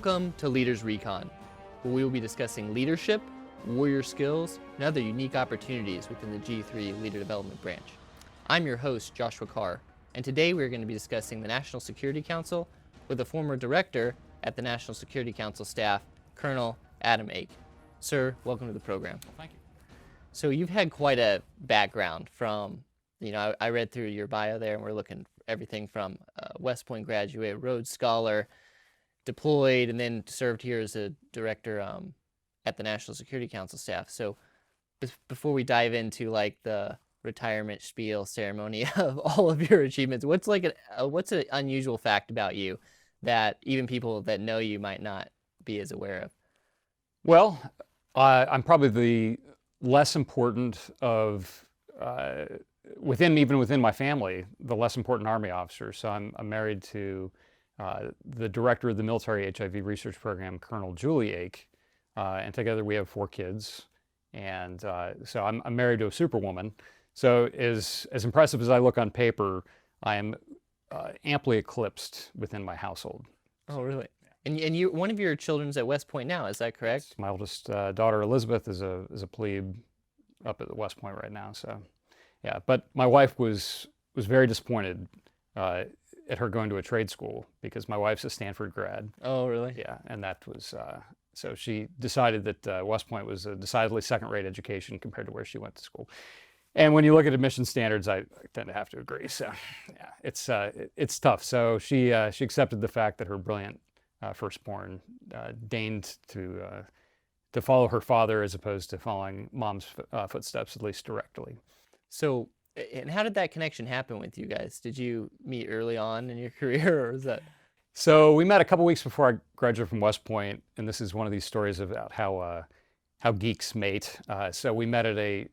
Welcome to Leaders Recon, where we will be discussing leadership, warrior skills, and other unique opportunities within the G3 Leader Development Branch. I'm your host, Joshua Carr, and today we're going to be discussing the National Security Council with a former director at the National Security Council staff, Colonel Adam Ake. Sir, welcome to the program. Well, thank you. So you've had quite a background from, I read through your bio there, and we're looking everything from West Point graduate, Rhodes Scholar, deployed, and then served here as a director at the National Security Council staff. So before we dive into like the retirement spiel ceremony of all of your achievements, what's an unusual fact about you that even people that know you might not be as aware of? Well, I'm probably the less important of even within my family, the less important Army officer. So I'm married to the director of the military HIV research program, Colonel Julie Ake, and together we have 4 kids. And so I'm married to a superwoman. So as impressive as I look on paper, I am amply eclipsed within my household. Oh, really? And you, one of your children's at West Point now, is that correct? My oldest daughter, Elizabeth, is a plebe up at the West Point right now. So, yeah. But my wife was very disappointed at her going to a trade school because my wife's a Stanford grad. Oh, really? Yeah, and that was so she decided that West Point was a decidedly second-rate education compared to where she went to school. And when you look at admission standards, I tend to have to agree. So, yeah, it's tough. So she accepted the fact that her brilliant firstborn deigned to follow her father as opposed to following mom's footsteps, at least directly. So, and how did that connection happen with you guys? Did you meet early on in your career, or is that? So we met a couple weeks before I graduated from West Point, and this is one of these stories about how geeks mate. So we met at a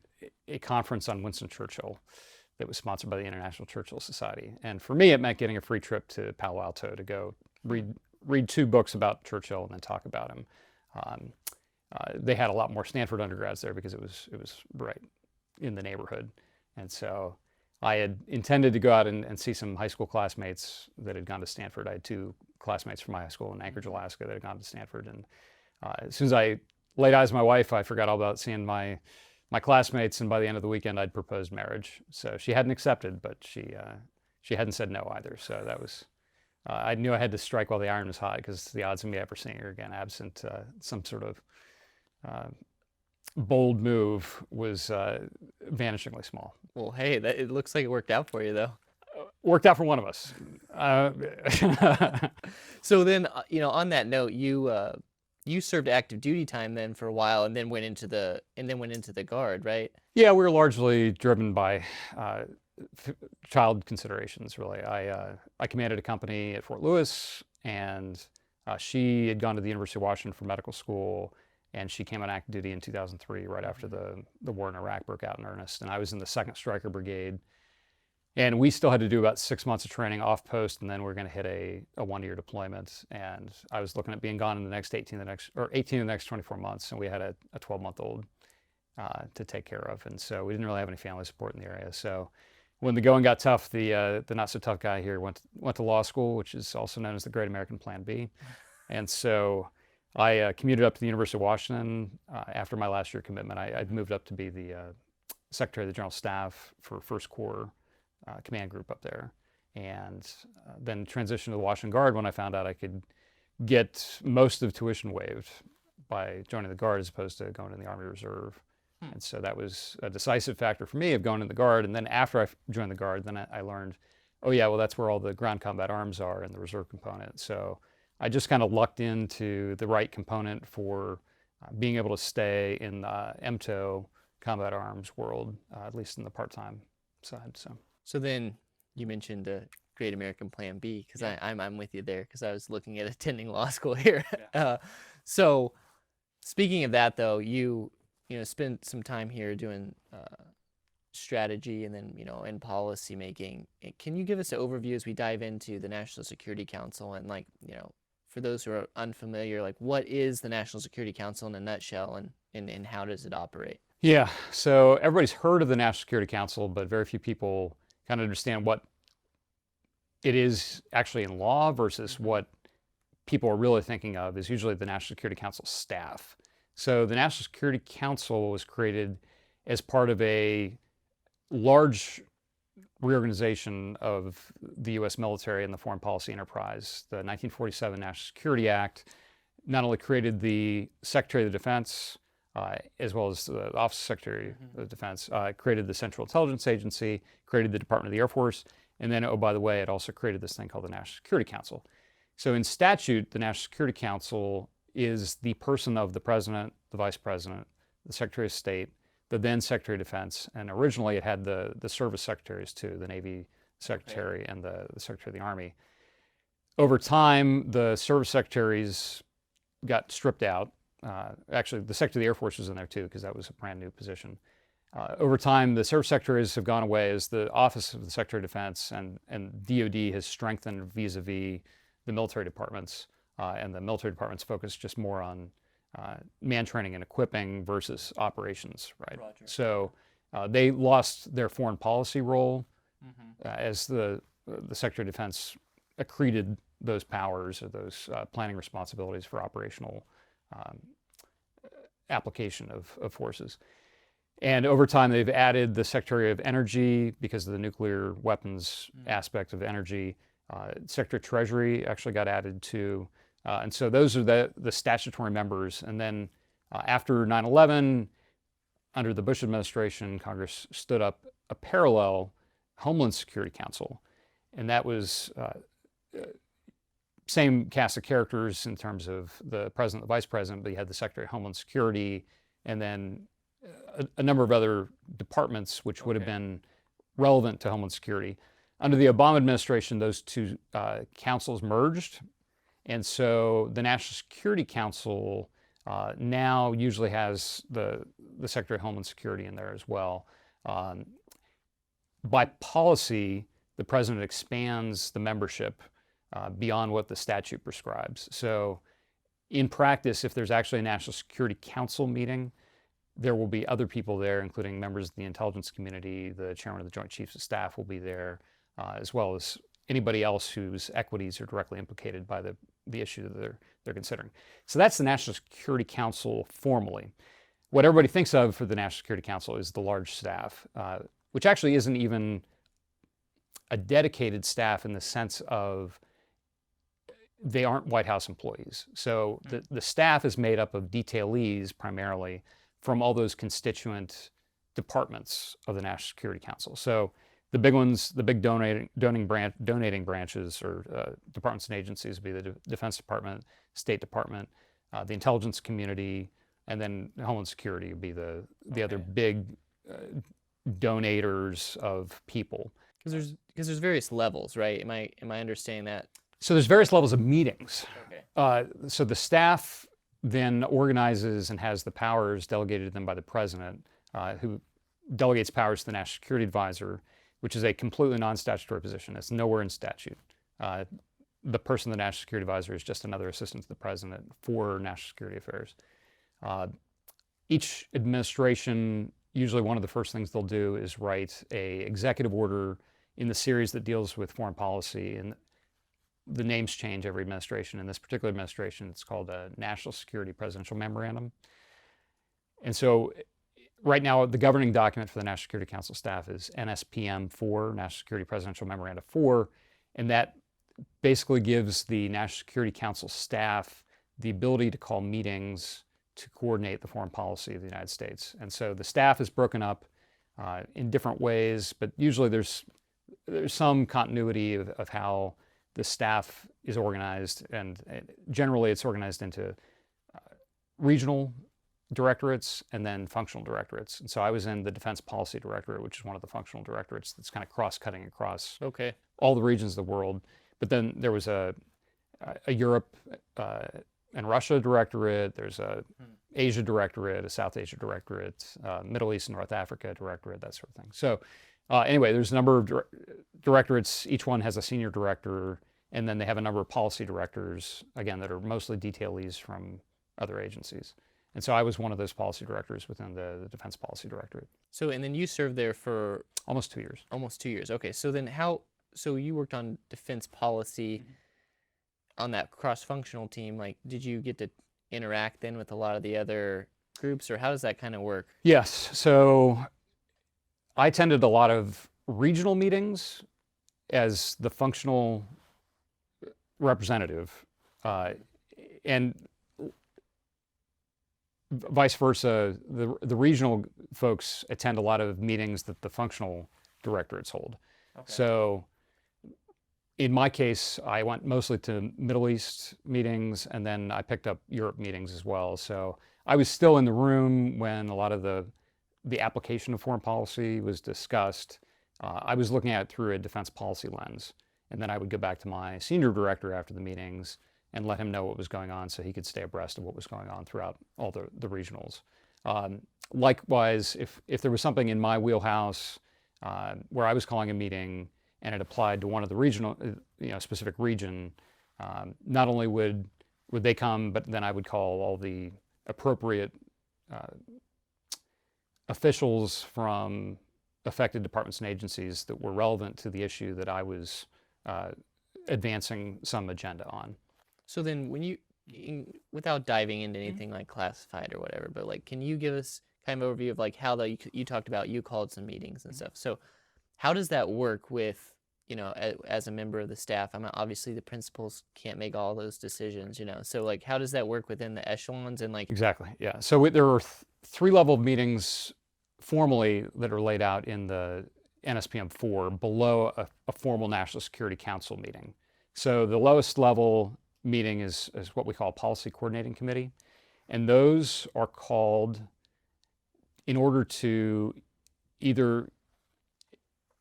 conference on Winston Churchill that was sponsored by the International Churchill Society. And for me, it meant getting a free trip to Palo Alto to go read 2 books about Churchill and then talk about him. They had a lot more Stanford undergrads there because it was right in the neighborhood. And so I had intended to go out and see some high school classmates that had gone to Stanford. I had 2 classmates from my high school in Anchorage, Alaska that had gone to Stanford. And as soon as I laid eyes on my wife, I forgot all about seeing my classmates. And by the end of the weekend, I'd proposed marriage. So she hadn't accepted, but she hadn't said no either. So that was, I knew I had to strike while the iron was hot because the odds of me ever seeing her again, absent some sort of bold move, was vanishingly small. Well, hey, it looks like it worked out for you, though. Worked out for one of us. So then, on that note, you served active duty time then for a while, and then went into the Guard, right? Yeah, we were largely driven by child considerations, really. I commanded a company at Fort Lewis, and she had gone to the University of Washington for medical school, and she came on active duty in 2003, right after the war in Iraq broke out in earnest. And I was in the 2nd Stryker Brigade, and we still had to do about 6 months of training off post, and then we're going to hit a 1-year deployment. And I was looking at being gone in the next 18 of the next 24 months, and we had a 12-month-old to take care of. And so we didn't really have any family support in the area. So when the going got tough, the not so tough guy here went to law school, which is also known as the Great American Plan B. And so I commuted up to the University of Washington after my last year commitment. I'd moved up to be the Secretary of the General Staff for First Corps Command Group up there, and then transitioned to the Washington Guard when I found out I could get most of tuition waived by joining the Guard as opposed to going in the Army Reserve. And so that was a decisive factor for me of going in the Guard. And then after I joined the Guard, then I learned, oh yeah, well that's where all the ground combat arms are and the reserve component. So I just kind of lucked into the right component for being able to stay in the MTO combat arms world, at least in the part-time side. So then you mentioned the Great American Plan B, because I'm with you there, because I was looking at attending law school here. Yeah. So speaking of that, though, you spent some time here doing strategy and then in policy making. Can you give us an overview as we dive into the National Security Council and for those who are unfamiliar, like what is the National Security Council in a nutshell, and how does it operate? Yeah, so everybody's heard of the National Security Council, but very few people kind of understand what it is actually in law versus what people are really thinking of is usually the National Security Council staff. So the National Security Council was created as part of a large reorganization of the U.S. military and the foreign policy enterprise. The 1947 National Security Act not only created the Secretary of the Defense, as well as the Office of Secretary of Defense, created the Central Intelligence Agency, created the Department of the Air Force, and then, oh, by the way, it also created this thing called the National Security Council. So in statute, the National Security Council is the person of the President, the Vice President, the Secretary of State, the then Secretary of Defense, and originally it had the service secretaries too, the Navy Secretary and the Secretary of the Army. Over time, the service secretaries got stripped out. Actually, the Secretary of the Air Force was in there too, because that was a brand new position. Over time, the service secretaries have gone away as the Office of the Secretary of Defense and DoD has strengthened vis-a-vis the military departments, and the military departments focus just more on man training and equipping versus operations, right? Roger. So they lost their foreign policy role as the Secretary of Defense accreted those powers or those planning responsibilities for operational application of forces. And over time, they've added the Secretary of Energy because of the nuclear weapons aspect of energy. Secretary of Treasury actually got added to. And so those are the statutory members. And then after 9/11, under the Bush administration, Congress stood up a parallel Homeland Security Council. And that was same cast of characters in terms of the president, the vice president, but you had the Secretary of Homeland Security, and then a number of other departments which would have been relevant to Homeland Security. Under the Obama administration, those two councils merged. And so the National Security Council now usually has the Secretary of Homeland Security in there as well. By policy, the president expands the membership beyond what the statute prescribes. So in practice, if there's actually a National Security Council meeting, there will be other people there, including members of the intelligence community. The chairman of the Joint Chiefs of Staff will be there, as well as anybody else whose equities are directly implicated by the issue that they're considering. So that's the National Security Council formally. What everybody thinks of for the National Security Council is the large staff, which actually isn't even a dedicated staff in the sense of they aren't White House employees. So the staff is made up of detailees primarily from all those constituent departments of the National Security Council. So the big ones, the big donating branches or departments and agencies would be the Defense Department, State Department, the intelligence community, and then Homeland Security would be the other big donators of people. Because there's various levels, right? Am I understanding that? So there's various levels of meetings. Okay. So the staff then organizes and has the powers delegated to them by the president, who delegates powers to the National Security Advisor, which is a completely non-statutory position. It's nowhere in statute. The person, the National Security Advisor, is just another assistant to the president for national security affairs. Each administration, usually one of the first things they'll do is write an executive order in the series that deals with foreign policy, and the names change every administration. In this particular administration, it's called a National Security Presidential Memorandum. And so right now, the governing document for the National Security Council staff is NSPM 4, National Security Presidential Memoranda 4, and that basically gives the National Security Council staff the ability to call meetings to coordinate the foreign policy of the United States. And so the staff is broken up in different ways, but usually there's some continuity of how the staff is organized, and generally it's organized into regional directorates and then functional directorates. And so I was in the Defense Policy Directorate, which is one of the functional directorates that's kind of cross-cutting across all the regions of the world. But then there was a Europe and Russia directorate, there's a Asia directorate, a South Asia directorate, Middle East and North Africa directorate, that sort of thing. So anyway, there's a number of directorates. Each one has a senior director, and then they have a number of policy directors, again, that are mostly detailees from other agencies. And so I was one of those policy directors within the Defense Policy Directorate. So, and then you served there for? Almost 2 years. Almost 2 years. Okay. So then so you worked on defense policy. on that cross-functional team, like, did you get to interact then with a lot of the other groups, or how does that kind of work? Yes. So I attended a lot of regional meetings as the functional representative, and vice versa. The regional folks attend a lot of meetings that the functional directorates hold. Okay. So in my case, I went mostly to Middle East meetings, and then I picked up Europe meetings as well. So I was still in the room when a lot of the application of foreign policy was discussed. I was looking at it through a defense policy lens, and then I would go back to my senior director after the meetings and let him know what was going on so he could stay abreast of what was going on throughout all the regionals. Likewise, if there was something in my wheelhouse where I was calling a meeting and it applied to one of the regional, specific region, not only would they come, but then I would call all the appropriate officials from affected departments and agencies that were relevant to the issue that I was advancing some agenda on. So then when without diving into anything like classified or whatever, but like, can you give us kind of overview of like how you talked about you called some meetings and stuff. So how does that work with, as a member of the staff? I mean, obviously the principals can't make all those decisions, so like, how does that work within the echelons and like? Exactly. Yeah. So there are 3 level meetings formally that are laid out in the NSPM 4 below a formal National Security Council meeting. So the lowest level meeting is what we call a policy coordinating committee. And those are called in order to either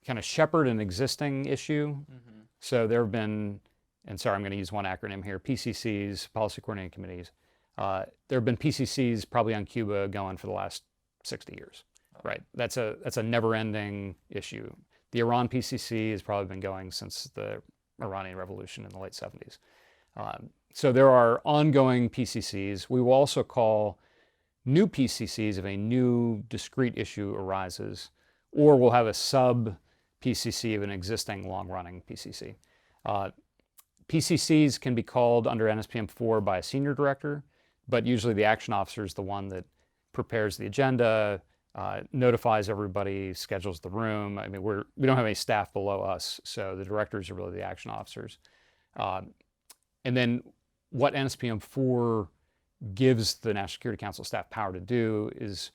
kind of shepherd an existing issue. Mm-hmm. So there have been, and sorry, I'm going to use one acronym here, PCCs, policy coordinating committees. There have been PCCs probably on Cuba going for the last 60 years. Right. That's a never-ending issue. The Iran PCC has probably been going since the Iranian Revolution in the late 70s. So there are ongoing PCCs. We will also call new PCCs if a new discrete issue arises, or we'll have a sub-PCC of an existing long-running PCC. PCCs can be called under NSPM 4 by a senior director, but usually the action officer is the one that prepares the agenda, notifies everybody, schedules the room. I mean, we don't have any staff below us, so the directors are really the action officers. And then what NSPM 4 gives the National Security Council staff power to do is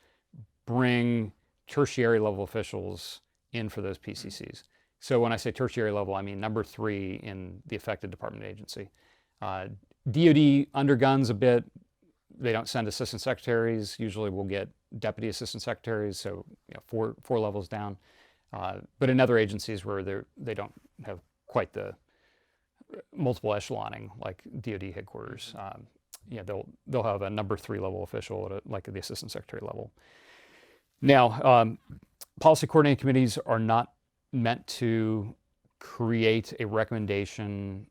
bring tertiary level officials in for those PCCs. So when I say tertiary level, I mean number 3 in the affected department agency. DoD underguns a bit. They don't send assistant secretaries. Usually we'll get deputy assistant secretaries, so 4 levels down. But in other agencies where they don't have quite the multiple echeloning like DoD headquarters, they'll have a number 3 level official at like the assistant secretary level. Now, policy coordinating committees are not meant to create a recommendation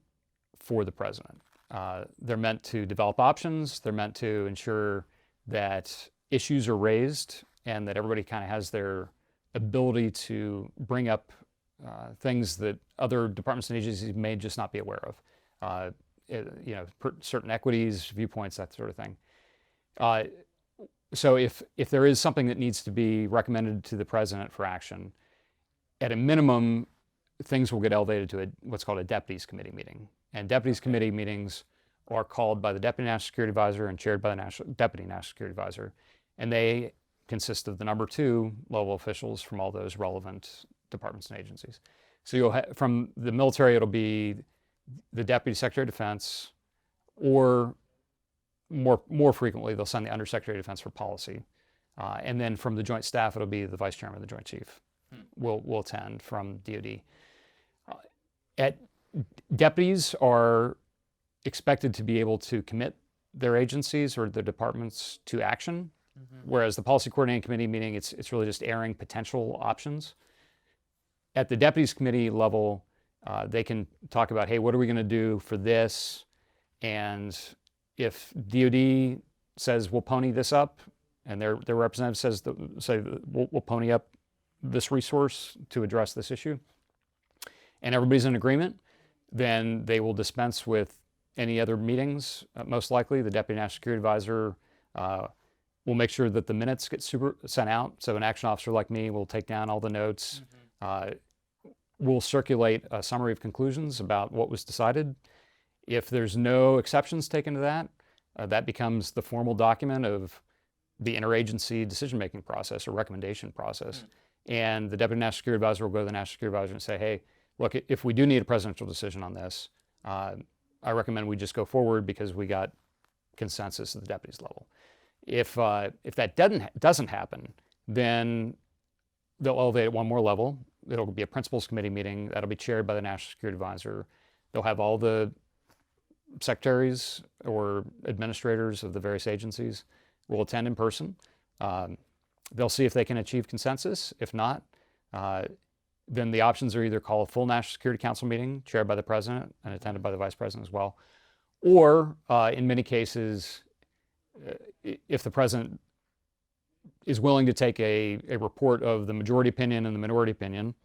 for the president. They're meant to develop options. They're meant to ensure that issues are raised and that everybody kind of has their ability to bring up things that other departments and agencies may just not be aware of. Certain equities, viewpoints, that sort of thing. So if there is something that needs to be recommended to the president for action, at a minimum, things will get elevated to what's called a deputies committee meeting. And deputies committee meetings are called by the Deputy National Security Advisor and chaired by the Deputy National Security Advisor. And they consist of the number 2 level officials from all those relevant departments and agencies. So you'll have, from the military, it'll be the Deputy Secretary of Defense, or more frequently, they'll send the Undersecretary of Defense for policy. And then from the Joint Staff, it'll be the Vice Chairman of the Joint Chief will attend from DoD. Deputies are expected to be able to commit their agencies or their departments to action, whereas the Policy Coordinating Committee meeting, it's really just airing potential options. At the Deputies Committee level, they can talk about, hey, what are we going to do for this? And if DoD says we'll pony this up, and their representative says we'll pony up this resource to address this issue, and everybody's in agreement, then they will dispense with any other meetings. Most likely, the Deputy National Security Advisor will make sure that the minutes get sent out. So an action officer like me will take down all the notes. We'll circulate a summary of conclusions about what was decided. If there's no exceptions taken to that, that becomes the formal document of the interagency decision-making process or recommendation process. And the Deputy National Security Advisor will go to the National Security Advisor and say, hey, look, if we do need a presidential decision on this, I recommend we just go forward because we got consensus at the deputies level. If that doesn't happen, then they'll elevate it one more level. It'll be a principals committee meeting that'll be chaired by the National Security Advisor. They'll have all the secretaries or administrators of the various agencies will attend in person. They'll see if they can achieve consensus. If not, then the options are either call a full National Security Council meeting chaired by the President and attended by the Vice President as well, or in many cases, if the President is willing to take a report of the majority opinion and the minority opinion,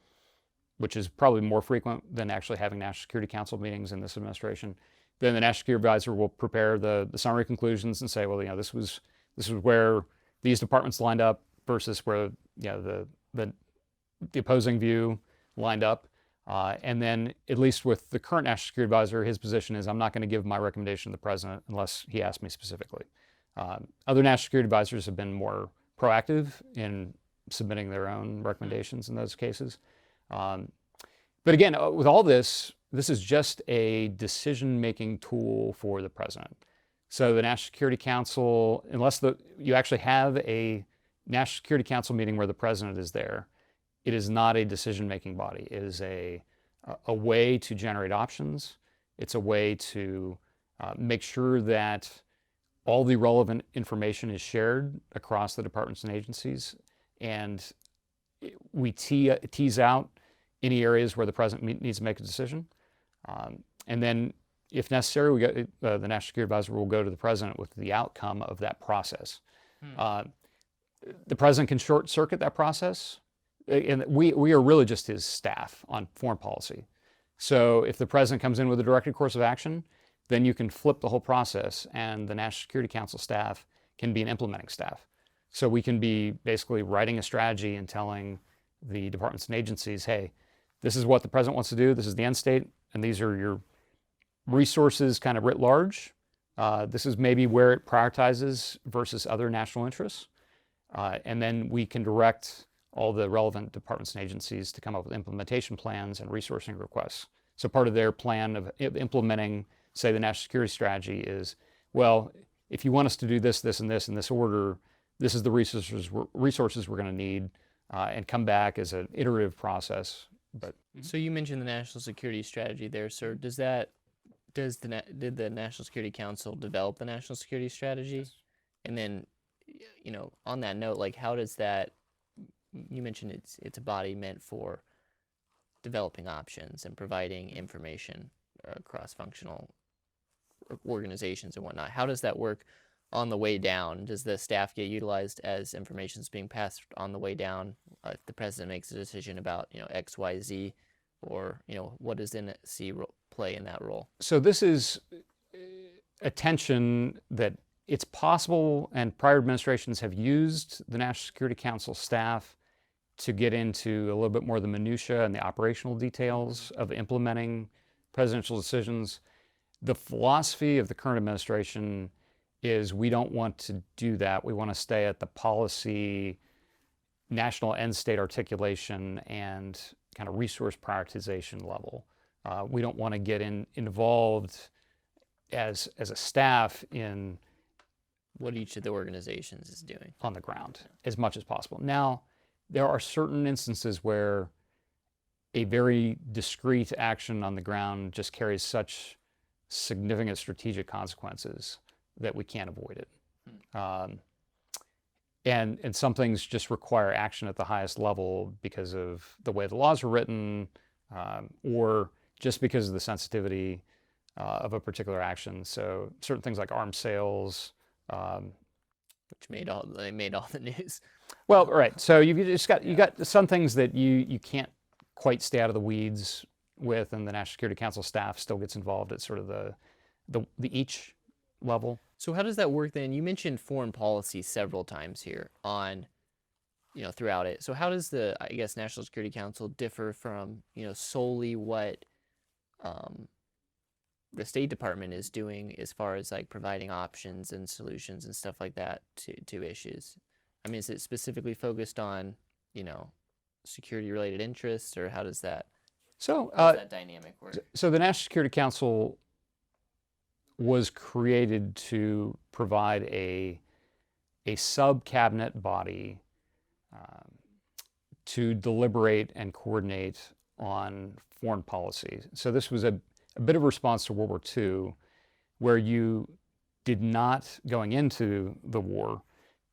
which is probably more frequent than actually having National Security Council meetings in this administration, then the National Security Advisor will prepare the summary conclusions and say, well, this was where these departments lined up versus where the opposing view lined up. And then, at least with the current National Security Advisor, his position is I'm not going to give my recommendation to the President unless he asks me specifically. Other National Security Advisors have been more proactive in submitting their own recommendations in those cases. But again, with all this, this is just a decision-making tool for the President. So the National Security Council, unless you actually have a National Security Council meeting where the President is there, it is not a decision-making body. It is a way to generate options. It's a way to make sure that all the relevant information is shared across the departments and agencies, and we tease out any areas where the President needs to make a decision. And then, if necessary, the National Security Advisor will go to the President with the outcome of that process. The President can short-circuit that process, and we are really just his staff on foreign policy. So if the President comes in with a directed course of action, then you can flip the whole process, and the National Security Council staff can be an implementing staff. So we can be basically writing a strategy and telling the departments and agencies, hey, this is what the President wants to do, this is the end state, and these are your resources kind of writ large. This is maybe where it prioritizes versus other national interests. And then we can direct all the relevant departments and agencies to come up with implementation plans and resourcing requests. So part of their plan of implementing, say, the national security strategy is, well, if you want us to do this, this, and this in this order, this is the resources we're going to need, and come back as an iterative process. But so you mentioned the national security strategy there, sir. Did the National Security Council develop the national security strategy? Yes. And then, on that note, like, how does that? You mentioned it's a body meant for developing options and providing information across functional organizations and whatnot. How does that work on the way down? Does the staff get utilized as information is being passed on the way down? If the President makes a decision about X, Y, Z, or what does NSC play in that role? So this is a tension that it's possible, and prior administrations have used the National Security Council staff to get into a little bit more of the minutia and the operational details of implementing presidential decisions. The philosophy of the current administration is we don't want to do that. We want to stay at the policy, national end state articulation, and kind of resource prioritization level. We don't want to get involved as a staff in what each of the organizations is doing on the ground as much as possible. Now, there are certain instances where a very discrete action on the ground just carries such significant strategic consequences that we can't avoid it. And some things just require action at the highest level because of the way the laws are written, or just because of the sensitivity of a particular action. So certain things like arms sales, which made all the news. Well, right. So you got some things that you can't quite stay out of the weeds with, and the National Security Council staff still gets involved at sort of the the each level. So how does that work then? You mentioned foreign policy several times here on, throughout it. So how does the, I guess, National Security Council differ from, solely what the State Department is doing as far as like providing options and solutions and stuff like that to issues? I mean, is it specifically focused on, security related interests, or how does that dynamic work? So the National Security Council was created to provide a sub-cabinet body to deliberate and coordinate on foreign policy. So this was a bit of a response to World War II, where you did not, going into the war,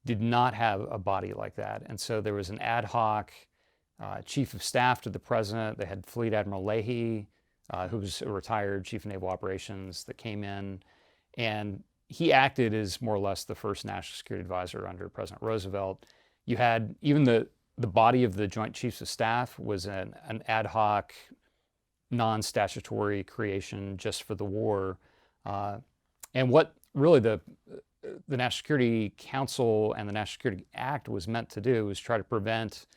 did not have a body like that. And so there was an ad hoc chief of staff to the president. They had Fleet Admiral Leahy, who was a retired chief of naval operations, that came in, and he acted as more or less the first national security advisor under President Roosevelt. You had even the body of the Joint Chiefs of Staff was an ad hoc, non-statutory creation just for the war. And what really the National Security Council and the National Security Act was meant to do was try to prevent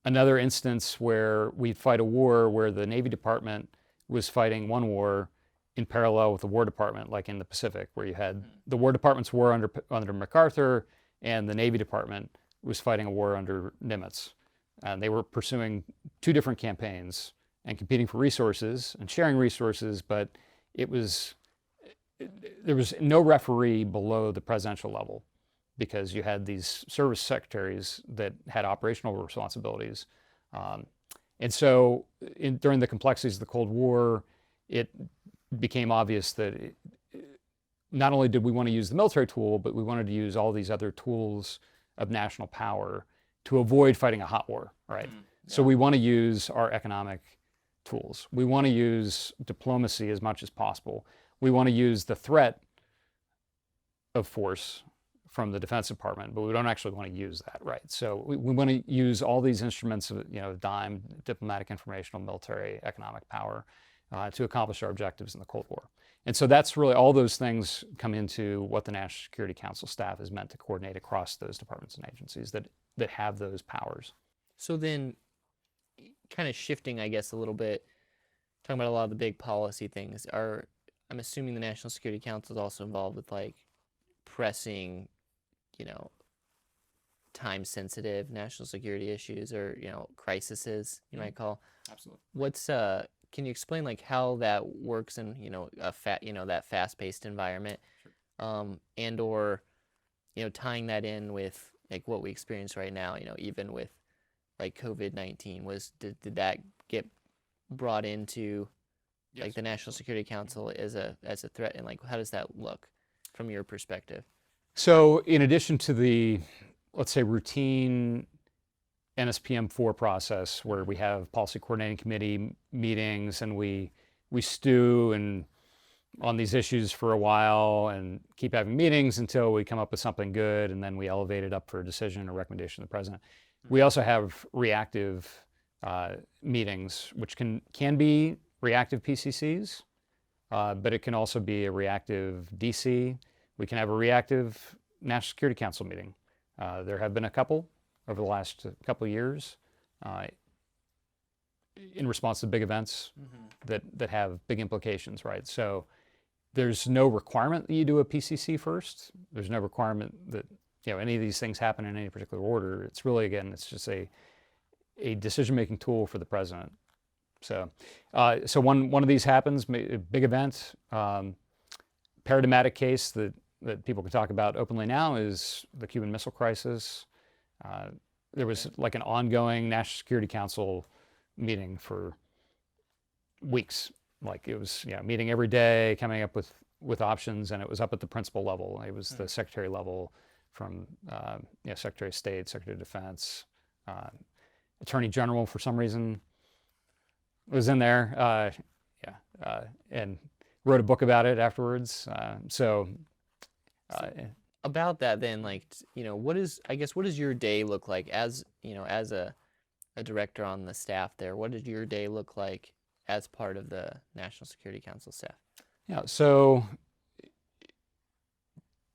another instance where we'd fight a war where the Navy Department was fighting one war in parallel with the War Department, like in the Pacific, where you had the War Department's war under MacArthur, and the Navy Department was fighting a war under Nimitz. And they were pursuing two different campaigns and competing for resources and sharing resources, but there was no referee below the presidential level, because you had these service secretaries that had operational responsibilities. And so during the complexities of the Cold War, it became obvious that not only did we want to use the military tool, but we wanted to use all these other tools of national power to avoid fighting a hot war, right? Yeah. So we want to use our economic tools. We want to use diplomacy as much as possible. We want to use the threat of force from the Defense Department, but we don't actually want to use that, right? So we want to use all these instruments of, DIME, diplomatic, informational, military, economic power, to accomplish our objectives in the Cold War. And so that's really, all those things come into what the National Security Council staff is meant to coordinate across those departments and agencies that have those powers. So then, kind of shifting, I guess, a little bit, talking about a lot of the big policy things, I'm assuming the National Security Council is also involved with like pressing, time-sensitive national security issues, or crises you might call. Absolutely. What's can you explain like how that works in that fast-paced environment, sure. And or tying that in with like what we experience right now, even with like COVID-19, did that get brought into like the National Security Council as a threat, and like how does that look from your perspective? So in addition to the, let's say, routine NSPM4 process, where we have policy coordinating committee meetings and we stew and on these issues for a while and keep having meetings until we come up with something good, and then we elevate it up for a decision or recommendation of the president. We also have reactive meetings, which can be reactive PCCs, but it can also be a reactive DC. We can have a reactive National Security Council meeting. There have been a couple over the last couple of years in response to big events that have big implications, right? So there's no requirement that you do a PCC first. There's no requirement that any of these things happen in any particular order. It's really, again, it's just a decision-making tool for the president. So one of these happens, a big event, paradigmatic case that people can talk about openly now is the Cuban Missile Crisis. There was like an ongoing National Security Council meeting for weeks. Like it was meeting every day, coming up with options, and it was up at the principal level. It was the secretary level, from Secretary of State, Secretary of Defense, Attorney General for some reason was in there, and wrote a book about it afterwards. About that then, like, what does your day look like as a director on the staff there? What did your day look like as part of the National Security Council staff? Yeah, so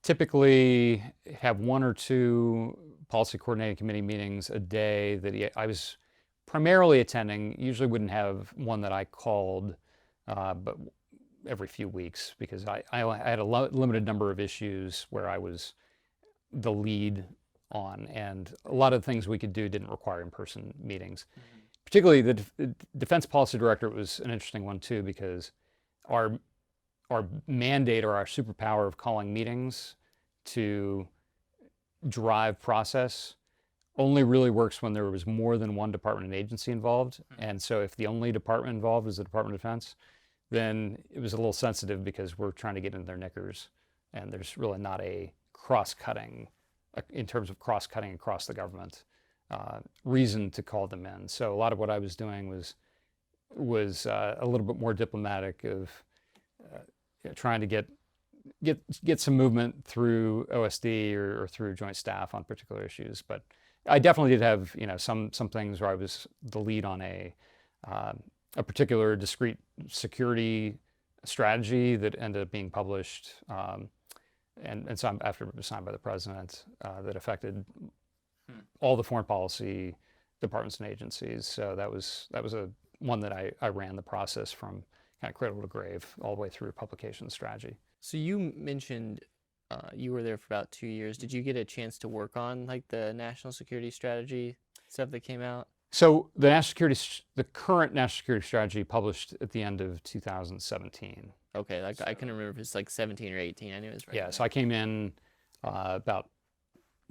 typically have one or two policy coordinating committee meetings a day that I was primarily attending. Usually wouldn't have one that I called, but every few weeks because I had a limited number of issues where I was the lead on, and a lot of the things we could do didn't require in-person meetings. Particularly the defense policy director was an interesting one too, because our mandate or our superpower of calling meetings to drive process only really works when there was more than one department and agency involved. And so if the only department involved is the Department of Defense, then it was a little sensitive because we're trying to get into their knickers, and there's really not a cross-cutting, in terms of cross-cutting across the government, reason to call them in. So a lot of what I was doing was a little bit more diplomatic of trying to get some movement through OSD or through joint staff on particular issues. But I definitely did have some things where I was the lead on a particular discrete security strategy that ended up being published, and some after it was signed by the president, that affected all the foreign policy departments and agencies. So that was one that I ran the process from kind of cradle to grave all the way through publication strategy. So you mentioned you were there for about 2 years. Did you get a chance to work on like the national security strategy stuff that came out? So the current national security strategy published at the end of 2017. Okay, like I couldn't remember if it's like 17 or 18. I knew it was right. Yeah, so I came in about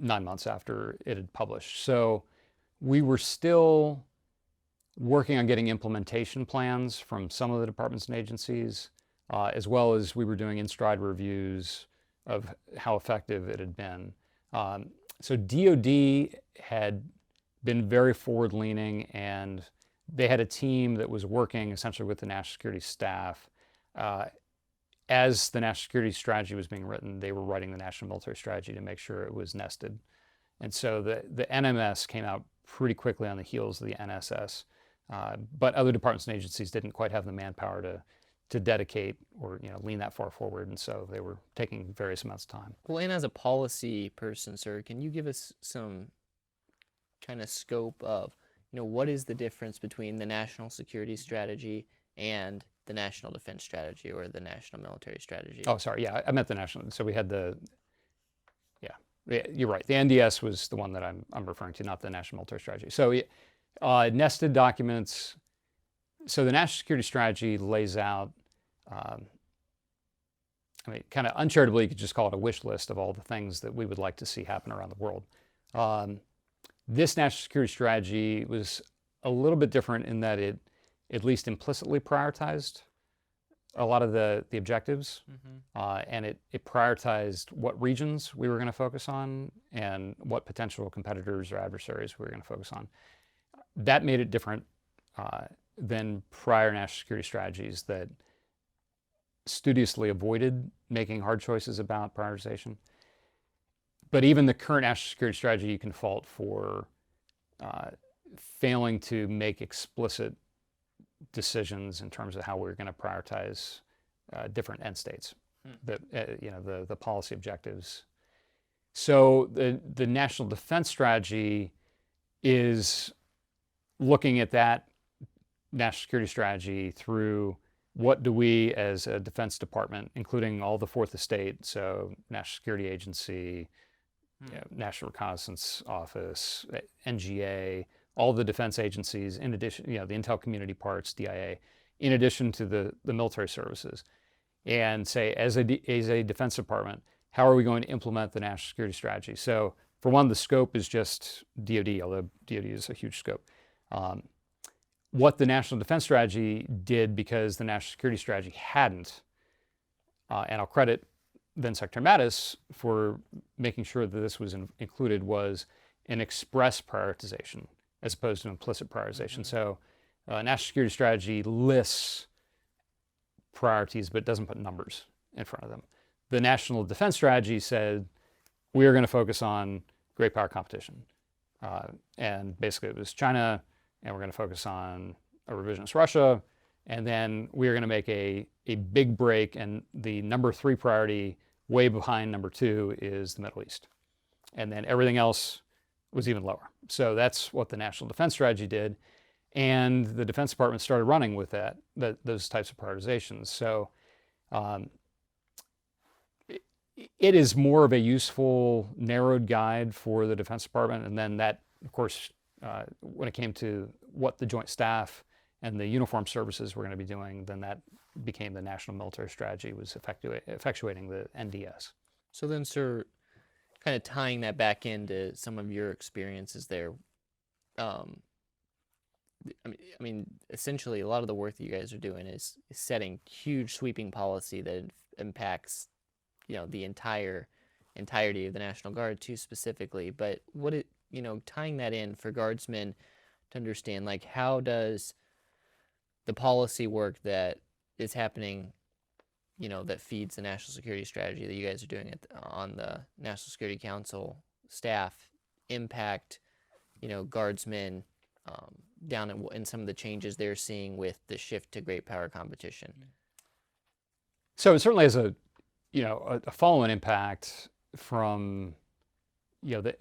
9 months after it had published. So we were still working on getting implementation plans from some of the departments and agencies, as well as we were doing in-stride reviews of how effective it had been. So DoD had been very forward-leaning, and they had a team that was working essentially with the national security staff. As the national security strategy was being written, they were writing the national military strategy to make sure it was nested. And so the NMS came out pretty quickly on the heels of the NSS, but other departments and agencies didn't quite have the manpower to dedicate or lean that far forward, and so they were taking various amounts of time. Well, and as a policy person, sir, can you give us some kind of scope of what is the difference between the national security strategy and the national defense strategy or the national military strategy? Oh, sorry. Yeah, I meant the national. So we had you're right. The NDS was the one that I'm referring to, not the national military strategy. So nested documents. So the national security strategy lays out, kind of uncharitably, you could just call it a wish list of all the things that we would like to see happen around the world. This national security strategy was a little bit different in that it at least implicitly prioritized a lot of the objectives, and it prioritized what regions we were going to focus on and what potential competitors or adversaries we were going to focus on. That made it different than prior national security strategies that studiously avoided making hard choices about prioritization. But even the current national security strategy you can fault for failing to make explicit decisions in terms of how we're going to prioritize different end states, the policy objectives. So the national defense strategy is looking at that national security strategy through what do we as a defense department, including all the fourth estate, so National Security Agency, National Reconnaissance Office, NGA, all the defense agencies, in addition, the intel community parts, DIA, in addition to the military services, and say, as a defense department, how are we going to implement the national security strategy? So for one, the scope is just DoD, although DoD is a huge scope. What the national defense strategy did, because the national security strategy hadn't, and I'll credit then Secretary Mattis for making sure that this was included, was an express prioritization as opposed to implicit prioritization. So national security strategy lists priorities but doesn't put numbers in front of them. The national defense strategy said, we are going to focus on great power competition. And basically it was China, and we're going to focus on a revisionist Russia, And then we're going to make a big break, and the number 3 priority, way behind number 2, is the Middle East. And then everything else was even lower. So that's what the National Defense Strategy did. And the Defense Department started running with those types of prioritizations. So it is more of a useful, narrowed guide for the Defense Department. And then that, of course, when it came to what the Joint Staff and the uniformed services were going to be doing, then that became the National Military Strategy, was effectuating the NDS. So then, sir, kind of tying that back into some of your experiences there, I mean, essentially, a lot of the work that you guys are doing is setting huge sweeping policy that impacts, the entirety of the National Guard too specifically. But tying that in for guardsmen to understand, like, how does the policy work that is happening, that feeds the national security strategy that you guys are doing on the National Security Council staff impact, guardsmen down in some of the changes they're seeing with the shift to great power competition? So it certainly has a follow-on impact from, the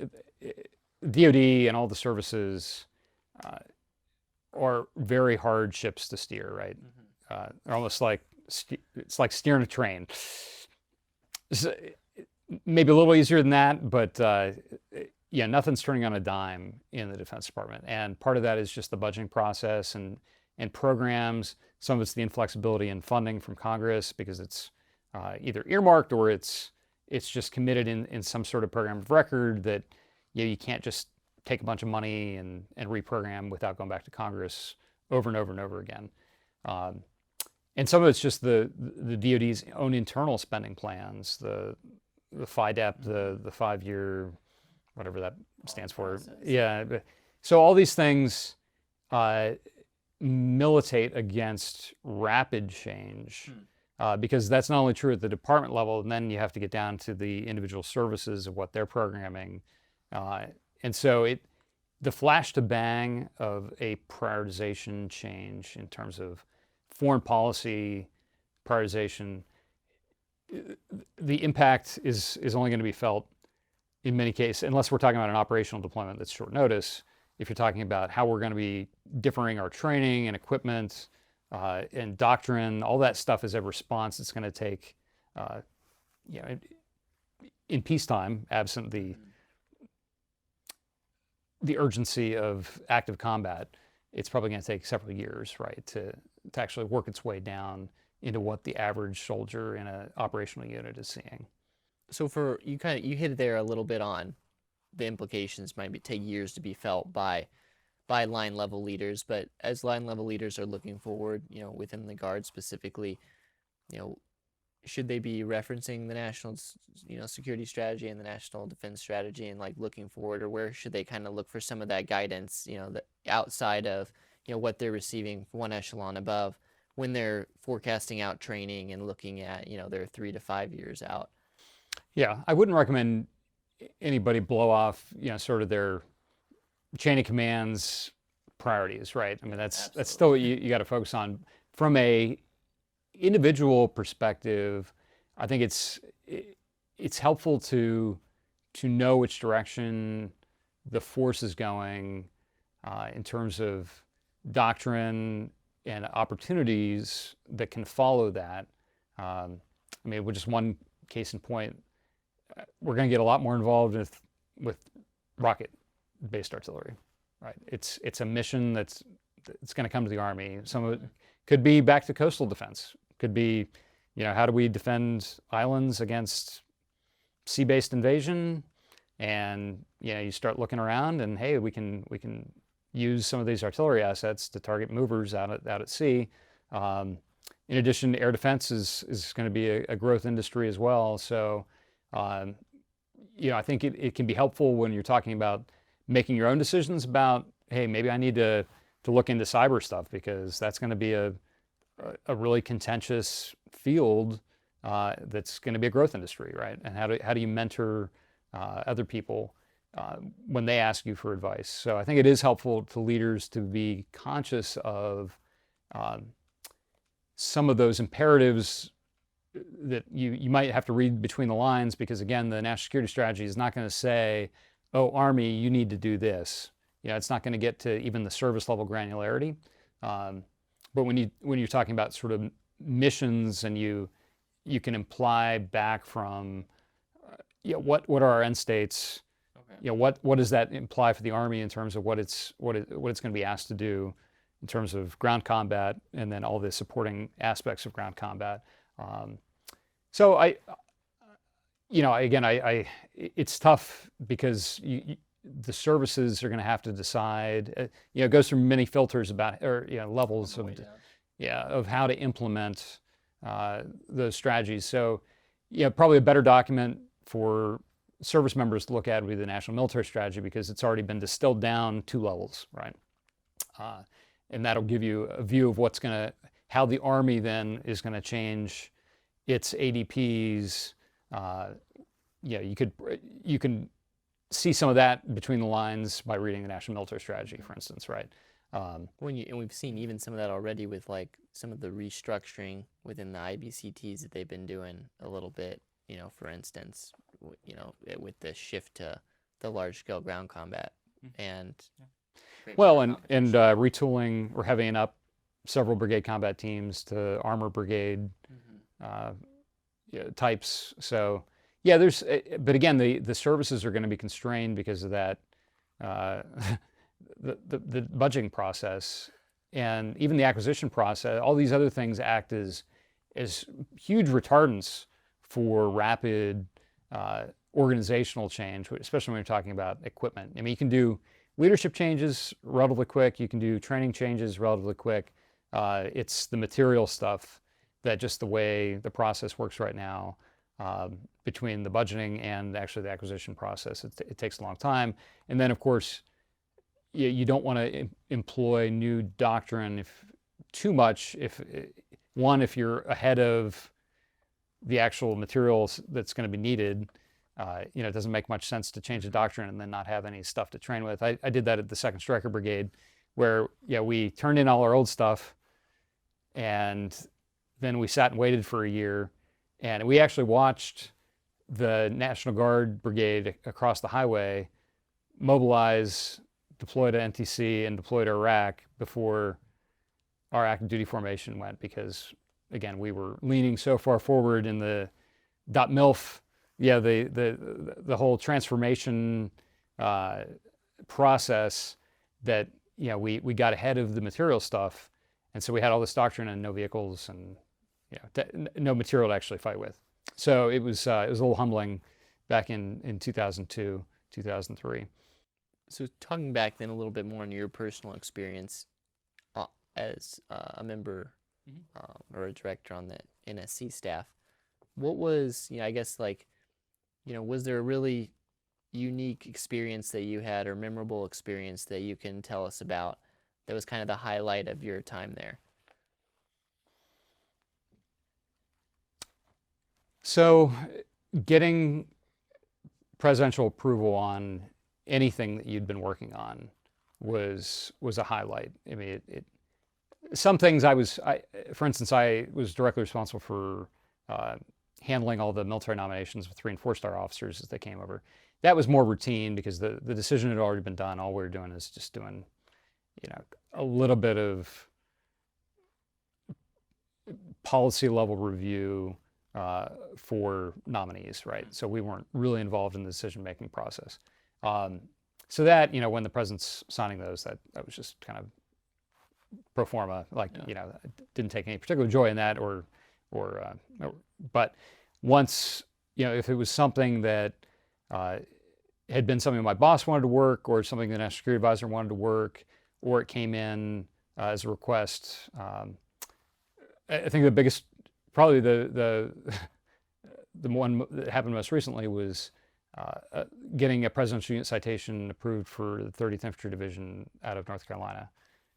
DoD and all the services are very hard ships to steer, right? They're almost like, it's like steering a train. Maybe a little easier than that, but nothing's turning on a dime in the Defense Department. And part of that is just the budgeting process and programs. Some of it's the inflexibility in funding from Congress, because it's either earmarked or it's just committed in some sort of program of record that you can't just take a bunch of money and reprogram without going back to Congress over and over and over again. And some of it's just the DoD's own internal spending plans, the FIDEP, the 5-year, whatever that stands for. Process. Yeah. So all these things militate against rapid change, because that's not only true at the department level, and then you have to get down to the individual services of what they're programming. And so the flash to bang of a prioritization change in terms of foreign policy prioritization, the impact is only going to be felt in many cases, unless we're talking about an operational deployment that's short notice. If you're talking about how we're going to be differing our training and equipment and doctrine, all that stuff is a response it's going to take, in peacetime, absent the urgency of active combat. It's probably going to take several years, right, to actually work its way down into what the average soldier in an operational unit is seeing. So you hit it there a little bit on the implications might take years to be felt by line level leaders, but as line level leaders are looking forward, within the Guard specifically, should they be referencing the national, security strategy and the national defense strategy and like looking forward, or where should they kind of look for some of that guidance, that outside of, what they're receiving one echelon above when they're forecasting out training and looking at, their 3 to 5 years out? Yeah, I wouldn't recommend anybody blow off, sort of their chain of commands priorities, right? I mean, that's still what you got to focus on. From a individual perspective, I think it's helpful to know which direction the force is going in terms of doctrine and opportunities that can follow that. I mean, with just one case in point, we're going to get a lot more involved with rocket-based artillery, right? It's a mission that's going to come to the Army. Some of it could be back to coastal defense. Could be, how do we defend islands against sea-based invasion? And you start looking around, and hey, we can use some of these artillery assets to target movers out at sea. In addition, air defense is going to be a growth industry as well. So, I think it can be helpful when you're talking about making your own decisions about, hey, maybe I need to look into cyber stuff, because that's going to be a really contentious field that's going to be a growth industry, right? And how do you mentor other people when they ask you for advice? So I think it is helpful to leaders to be conscious of some of those imperatives that you might have to read between the lines, because again, the national security strategy is not going to say, oh, Army, you need to do this. It's not going to get to even the service level granularity. But when you're talking about sort of missions, and you can imply back from what are our end states, okay. What does that imply for the Army in terms of what it's going to be asked to do in terms of ground combat, and then all the supporting aspects of ground combat. So it's tough because the services are going to have to decide. It goes through many filters about, or levels of how to implement those strategies. So probably a better document for service members to look at would be the National Military Strategy, because it's already been distilled down 2 levels, right? And that'll give you a view of how the Army then is going to change its ADPs. You can see some of that between the lines by reading the National Military Strategy, for instance, right? And we've seen even some of that already with like some of the restructuring within the IBCTs that they've been doing a little bit. For instance, with the shift to the large-scale ground combat and retooling. We're heavying up several brigade combat teams to armor brigade types. So but again, the services are going to be constrained because of that, the budgeting process, and even the acquisition process. All these other things act as huge retardants for rapid organizational change, especially when you're talking about equipment. I mean, you can do leadership changes relatively quick. You can do training changes relatively quick. It's the material stuff that, just the way the process works right now, between the budgeting and actually the acquisition process, it takes a long time. And then, of course, you don't want to employ new doctrine too much if you're ahead of the actual materials that's going to be needed. It doesn't make much sense to change the doctrine and then not have any stuff to train with. I did that at the 2nd Stryker Brigade, where we turned in all our old stuff, and then we sat and waited for a year, and we actually watched the National Guard Brigade across the highway mobilize, deploy to NTC, and deploy to Iraq before our active duty formation went, because again, we were leaning so far forward in the .milf, the whole transformation process, that we got ahead of the material stuff, and so we had all this doctrine and no vehicles and no material to actually fight with. So it was a little humbling back in 2002, 2003. So talking back then a little bit more on your personal experience as a member or a director on the NSC staff, what was, I guess, was there a really unique experience that you had, or memorable experience that you can tell us about, that was kind of the highlight of your time there? So getting presidential approval on anything that you'd been working on was a highlight. I mean, some things for instance, I was directly responsible for handling all the military nominations of 3- and 4-star officers as they came over. That was more routine because the decision had already been done. All we were doing is just doing, a little bit of policy level review for nominees, right? So we weren't really involved in the decision-making process. So that, when the president's signing those, that was just kind of pro forma, didn't take any particular joy in that, but once, if it was something that had been something my boss wanted to work, or something the National Security Advisor wanted to work, or it came in as a request, I think the biggest, probably the one that happened most recently was getting a Presidential Unit Citation approved for the 30th Infantry Division out of North Carolina.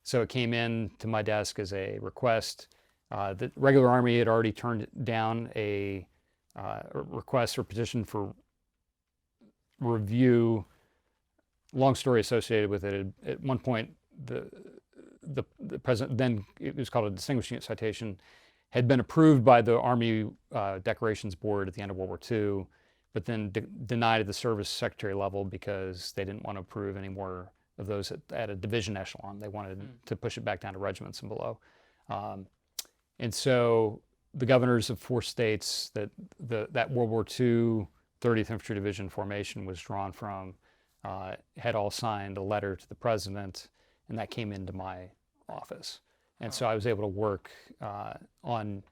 So it came in to my desk as a request. The regular Army had already turned down a request or petition for review. Long story associated with it. At one point, the president, then it was called a Distinguished Unit Citation, had been approved by the Army Decorations Board at the end of World War II, but then denied at the service secretary level because they didn't want to approve any more of those at a division echelon. They wanted to push it back down to regiments and below. And so the governors of 4 states that World War II 30th Infantry Division formation was drawn from had all signed a letter to the president, and that came into my office. And so I was able to work on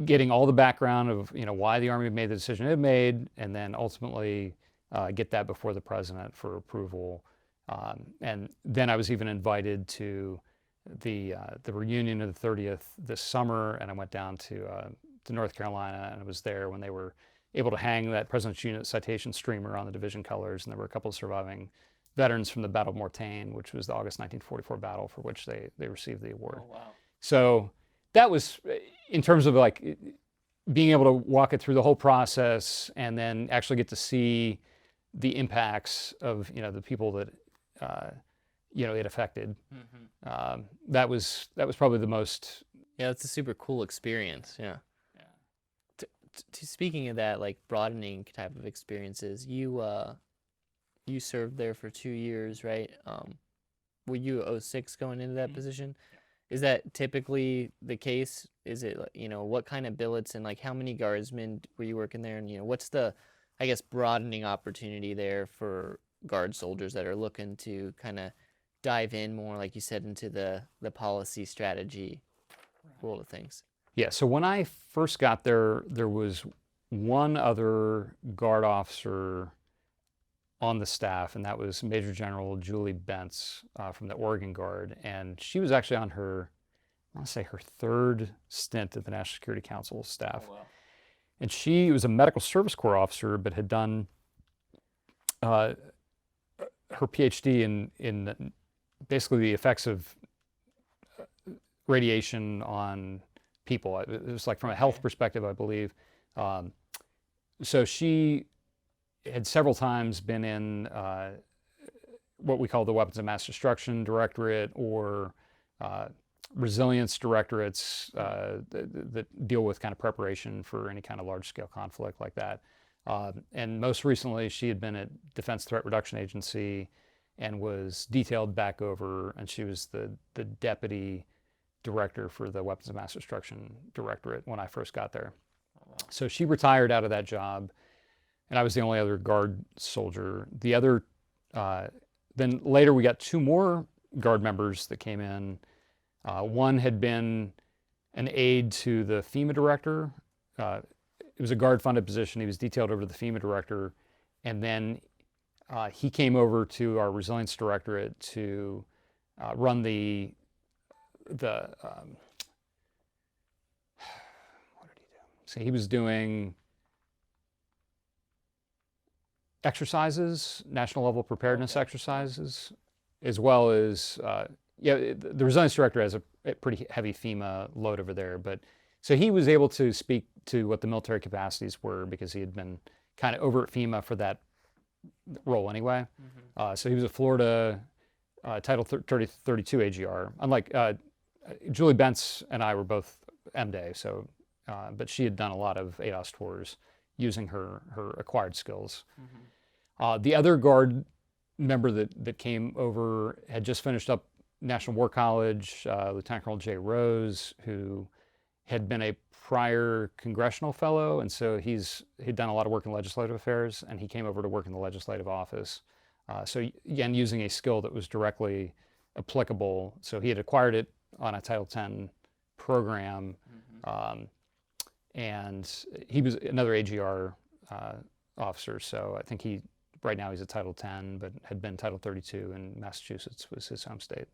getting all the background of why the Army made the decision it made, and then ultimately get that before the president for approval. And then I was even invited to the reunion of the 30th this summer, and I went down to North Carolina, and I was there when they were able to hang that President's Unit citation streamer on the division colors, and there were a couple of surviving veterans from the Battle of Mortain, which was the August 1944 battle for which they received the award. Oh, wow. So that was, in terms of like being able to walk it through the whole process and then actually get to see the impacts of the people that it affected. That was probably the most. Yeah, it's a super cool experience. Yeah. Speaking of that, like broadening type of experiences, you served there for 2 years, right? Were you 06 going into that position? Is that typically the case? Is it, what kind of billets and like how many guardsmen were you working there? And, what's the, I guess, broadening opportunity there for guard soldiers that are looking to kind of dive in more, like you said, into the policy strategy world of things? Yeah, so when I first got there, there was one other guard officer on the staff, and that was Major General Julie Bentz from the Oregon Guard. And she was actually on her, I want to say her 3rd stint at the National Security Council staff. Oh, wow. And she was a Medical Service Corps officer, but had done her PhD in basically the effects of radiation on people. It was like from a health perspective, I believe. So she had several times been in what we call the Weapons of Mass Destruction Directorate or resilience directorates that deal with kind of preparation for any kind of large-scale conflict like that. And most recently, she had been at Defense Threat Reduction Agency and was detailed back over, and she was the deputy director for the Weapons of Mass Destruction Directorate when I first got there. Oh, wow. So she retired out of that job, and I was the only other guard soldier. The other, then later we got 2 more guard members that came in. One had been an aide to the FEMA director. It was a guard-funded position. He was detailed over to the FEMA director, and then he came over to our resilience directorate to run what did he do? So he was doing exercises, national level preparedness exercises, as well as, the resilience director has a pretty heavy FEMA load over there. But so he was able to speak to what the military capacities were because he had been kind of over at FEMA for that role anyway. So he was a Florida Title 32 AGR. Unlike Julie Bentz and I were both MDay, so but she had done a lot of ADOS tours using her acquired skills. The other guard member that came over had just finished up National War College, Lieutenant Colonel Jay Rose, who had been a prior congressional fellow, and so he'd done a lot of work in legislative affairs, and he came over to work in the legislative office. So again, using a skill that was directly applicable. So he had acquired it on a Title X program, and he was another AGR officer. So I think right now he's a Title X, but had been Title 32 in Massachusetts was his home state.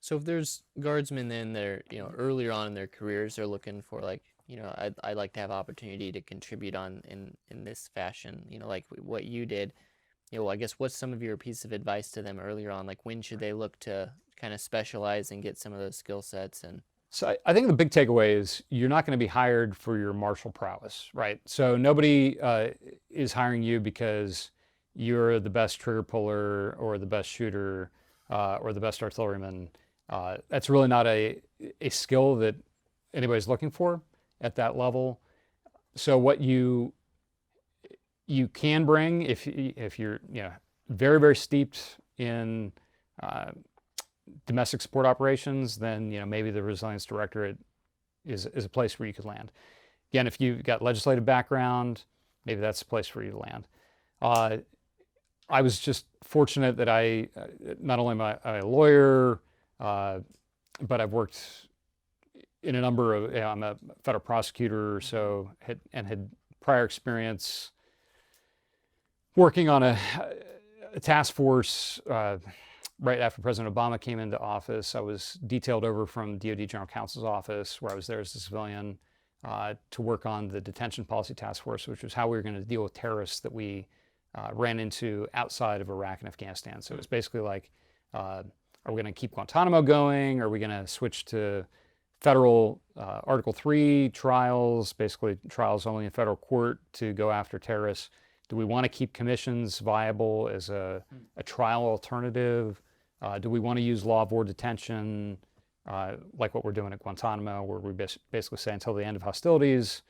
So if there's guardsmen then they're, earlier on in their careers, they're looking for like, I'd like to have opportunity to contribute in this fashion, like what you did. I guess what's some of your piece of advice to them earlier on? Like when should they look to kind of specialize and get some of those skill sets? And so I think the big takeaway is you're not going to be hired for your martial prowess, right? So nobody is hiring you because you're the best trigger puller or the best shooter or the best artilleryman. That's really not a skill that anybody's looking for at that level. So what you can bring, if you're very, very steeped in domestic support operations, then maybe the Resilience Directorate is a place where you could land. Again, if you've got legislative background, maybe that's a place for you to land. I was just fortunate that I not only am I a lawyer, but I've worked in a number of, I'm a federal prosecutor, so had prior experience working on a task force right after President Obama came into office. I was detailed over from DoD General Counsel's office, where I was there as a civilian, to work on the detention policy task force, which was how we were going to deal with terrorists that we ran into outside of Iraq and Afghanistan. So it's basically like, are we going to keep Guantanamo going? Are we going to switch to federal Article 3 trials, basically trials only in federal court to go after terrorists? Do we want to keep commissions viable as a trial alternative? Do we want to use law of war detention, like what we're doing at Guantanamo, where we basically say until the end of hostilities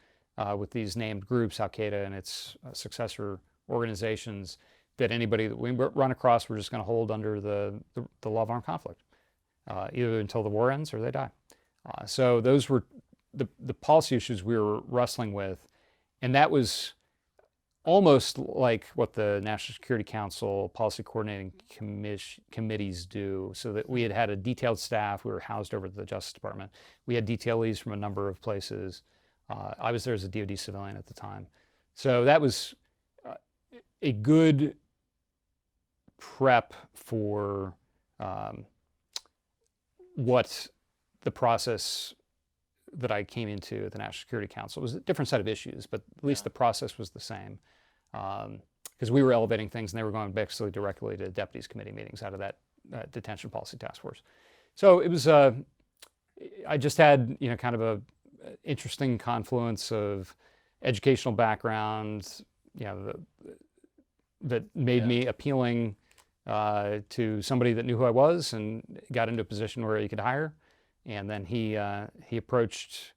with these named groups, Al-Qaeda and its successor organizations, that anybody that we run across, we're just going to hold under the law of armed conflict, either until the war ends or they die. So those were the policy issues we were wrestling with, and that was almost like what the National Security Council policy coordinating committees do, so that we had a detailed staff. We were housed over at the Justice Department. We had detailees from a number of places. I was there as a DoD civilian at the time. So that was a good prep for what the process that I came into at the National Security Council. It was a different set of issues, but at least the process was the same. Because we were elevating things and they were going basically directly to deputies committee meetings out of that detention policy task force. So it was, I just had, kind of a interesting confluence of educational background, that made me appealing to somebody that knew who I was and got into a position where he could hire. And then he approached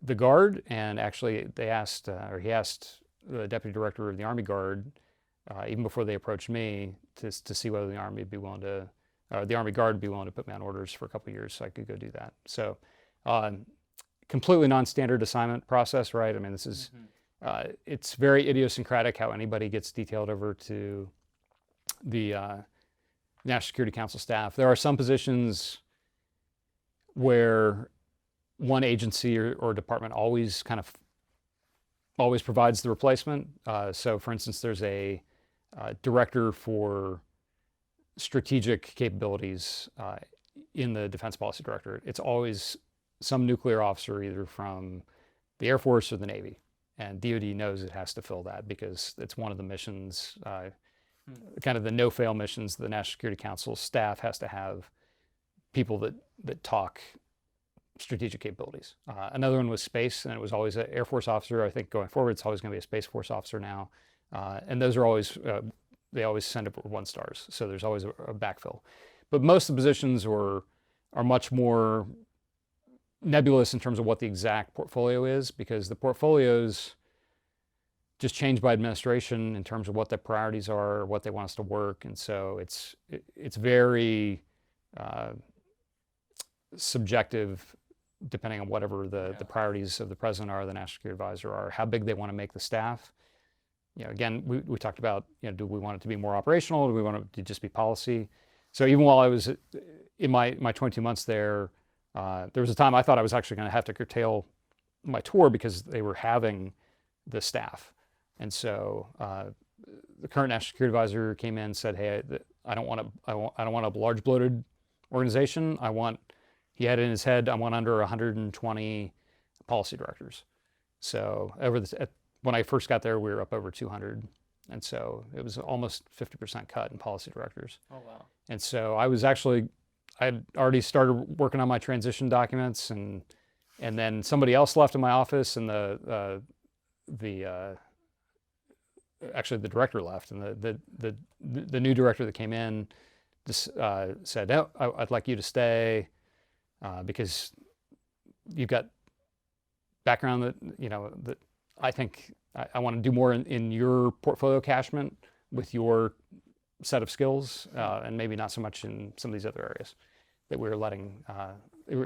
the Guard, and actually he asked the Deputy Director of the Army Guard, even before they approached me, to see whether the Army would be willing to, the Army Guard would be willing to put me on orders for a couple of years so I could go do that. So completely non-standard assignment process, right? I mean, this is, it's very idiosyncratic how anybody gets detailed over to the National Security Council staff. There are some positions where one agency or department always provides the replacement. So for instance, there's a director for strategic capabilities in the Defense Policy Directorate. It's always some nuclear officer, either from the Air Force or the Navy. And DoD knows it has to fill that because it's one of the missions, kind of the no-fail missions. The National Security Council staff has to have people that talk strategic capabilities. Another one was space, and it was always an Air Force officer. I think going forward, it's always going to be a Space Force officer now. And those are always, they always send up 1 stars. So there's always a backfill. But most of the positions are much more nebulous in terms of what the exact portfolio is, because the portfolios just change by administration in terms of what their priorities are, what they want us to work. And so it's very subjective, depending on whatever the priorities of the president are, the national security advisor are, how big they want to make the staff. Again, we talked about, do we want it to be more operational? Do we want it to just be policy? So even while I was in my 22 months there, there was a time I thought I was actually going to have to curtail my tour because they were having the staff. And so the current national security advisor came in and said, "Hey, I don't want a large bloated organization. He had it in his head, I want under 120 policy directors." So when I first got there, we were up over 200. And so it was almost 50% cut in policy directors. Oh, wow. And so I had already started working on my transition documents, and then somebody else left in my office, and actually the director left, and the new director that came in just said, "No, I'd like you to stay because you've got background that, that I think I want to do more in your portfolio cachement with your set of skills, and maybe not so much in some of these other areas that we're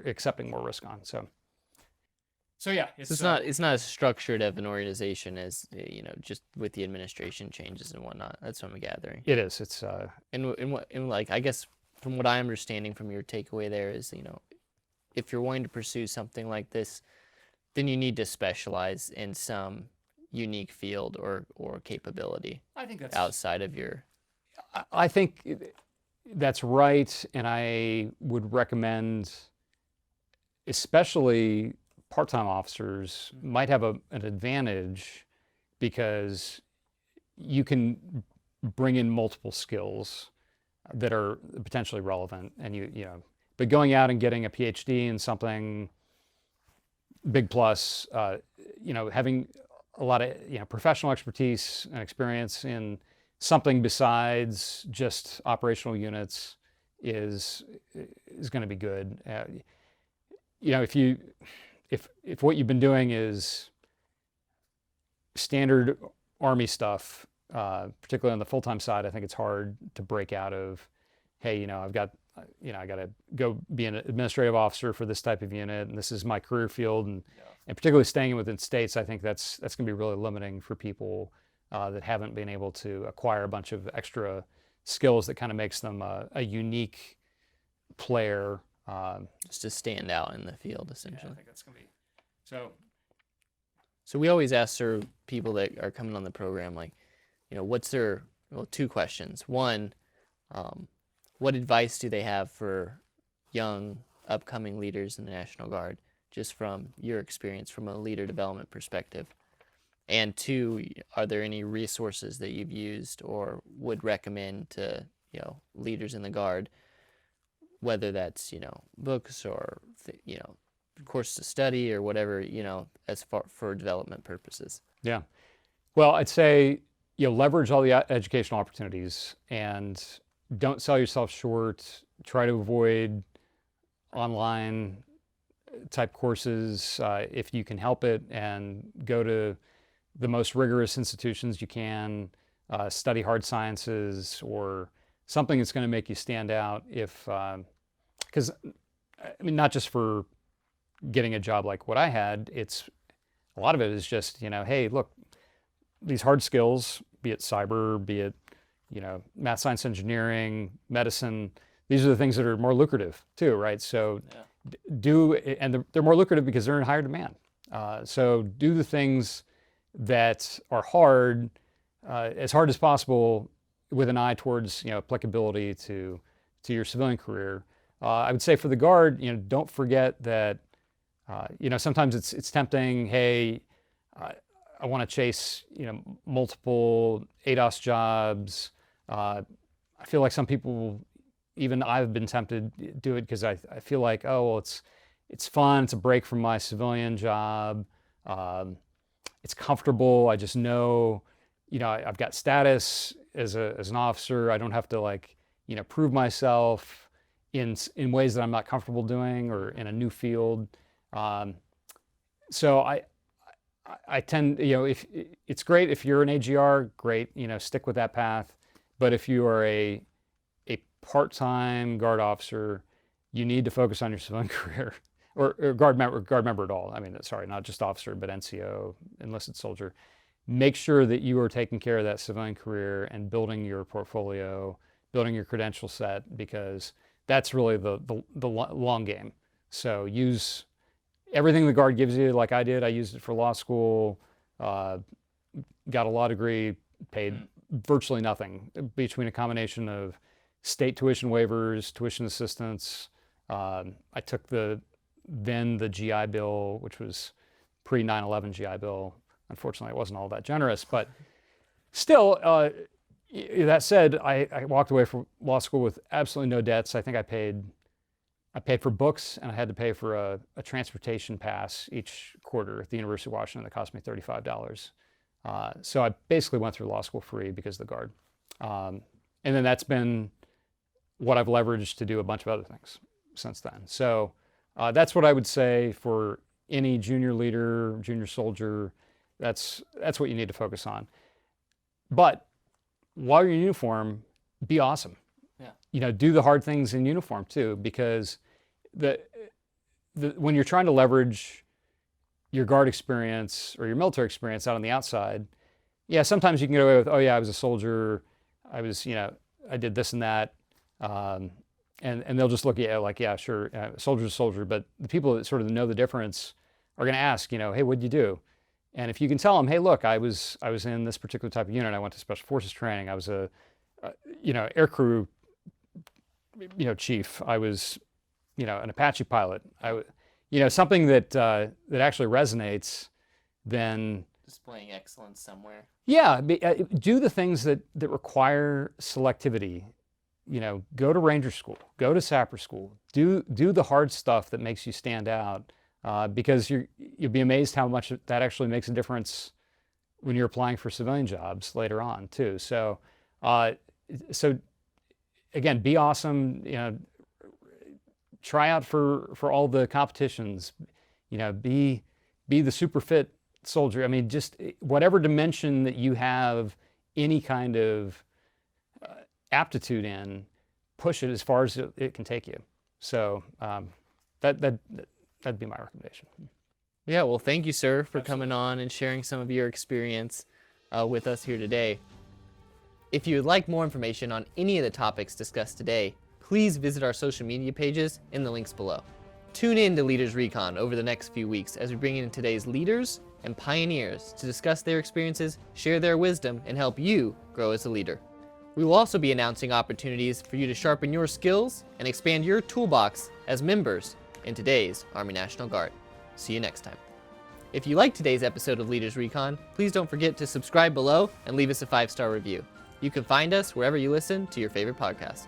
accepting more risk on. So yeah, it's not as structured of an organization as just with the administration changes and whatnot. That's what I'm gathering. It is. It's and like, I guess from what I'm understanding from your takeaway there is, if you're wanting to pursue something like this, then you need to specialize in some unique field or capability. I think that's outside of your. I think that's right, and I would recommend, especially part-time officers might have an advantage because you can bring in multiple skills that are potentially relevant, and but going out and getting a PhD in something big plus, having a lot of professional expertise and experience in something besides just operational units is going to be good. If what you've been doing is standard Army stuff, particularly on the full-time side, I think it's hard to break out of, hey, I got to go be an administrative officer for this type of unit, and this is my career field, and particularly staying within states, I think that's going to be really limiting for people that haven't been able to acquire a bunch of extra skills that kind of makes them a unique player. Just to stand out in the field, essentially. Yeah, I think that's going to be so. So we always ask people that are coming on the program, like, what's their, two questions. One, what advice do they have for young, upcoming leaders in the National Guard, just from your experience from a leader development perspective? And two, are there any resources that you've used or would recommend to, leaders in the Guard, whether that's, books or, courses to study or whatever, as far for development purposes? Yeah. Well, I'd say, leverage all the educational opportunities and don't sell yourself short. Try to avoid online type courses if you can help it, and go to the most rigorous institutions you can. Study hard sciences or something that's going to make you stand out. Because not just for getting a job like what I had, a lot of it is just, hey, look, these hard skills, be it cyber, be it, math, science, engineering, medicine, these are the things that are more lucrative too, right? So they're more lucrative because they're in higher demand. So do the things that are hard, as hard as possible, with an eye towards, applicability to your civilian career. I would say for the Guard, don't forget that, sometimes it's tempting. Hey, I want to chase, multiple ADOS jobs. I feel like some people, even I've been tempted to do it because I feel like, oh, well, it's fun. It's a break from my civilian job. It's comfortable. I just know, I've got status as an officer. I don't have to prove myself in ways that I'm not comfortable doing or in a new field. So I tend, if it's great if you're an AGR, great, stick with that path. But if you are a part-time Guard officer, you need to focus on your civilian career, or Guard member at all. I mean, sorry, not just officer, but NCO, enlisted soldier. Make sure that you are taking care of that civilian career and building your portfolio, building your credential set, because that's really the long game. So use everything the Guard gives you, like I did. I used it for law school, got a law degree, paid virtually nothing between a combination of state tuition waivers, tuition assistance. I took the GI Bill, which was pre 9/11 GI Bill. Unfortunately, it wasn't all that generous, but still, that said, I walked away from law school with absolutely no debts. I think I paid for books, and I had to pay for a transportation pass each quarter at the University of Washington that cost me $35. So I basically went through law school free because of the Guard. And then that's been what I've leveraged to do a bunch of other things since then. So that's what I would say for any junior leader, junior soldier, that's what you need to focus on. But while you're in uniform, be awesome. Yeah. Do the hard things in uniform too, because when you're trying to leverage your guard experience or your military experience out on the outside, yeah, sometimes you can get away with, oh yeah, I was a soldier, I was, I did this and that, and they'll just look at you like, yeah, sure, soldier's a soldier. But the people that sort of know the difference are going to ask, hey, what'd you do? And if you can tell them, hey, look, I was in this particular type of unit. I went to special forces training. I was a aircrew, chief. I was, an Apache pilot. Something that actually resonates. Then displaying excellence somewhere. Yeah, do the things that require selectivity. Go to Ranger School, go to Sapper School. Do the hard stuff that makes you stand out. Because you'll be amazed how much that actually makes a difference when you're applying for civilian jobs later on too. So again, be awesome. Try out for all the competitions. Be the super fit soldier. I mean, just whatever dimension that you have any kind of aptitude in, push it as far as it can take you. So that'd be my recommendation. Yeah, well, thank you, sir, for coming on and sharing some of your experience with us here today. If you would like more information on any of the topics discussed today, please visit our social media pages in the links below. Tune in to Leaders Recon over the next few weeks as we bring in today's leaders and pioneers to discuss their experiences, share their wisdom, and help you grow as a leader. We will also be announcing opportunities for you to sharpen your skills and expand your toolbox as members in today's Army National Guard. See you next time. If you liked today's episode of Leaders Recon, please don't forget to subscribe below and leave us a 5-star review. You can find us wherever you listen to your favorite podcast.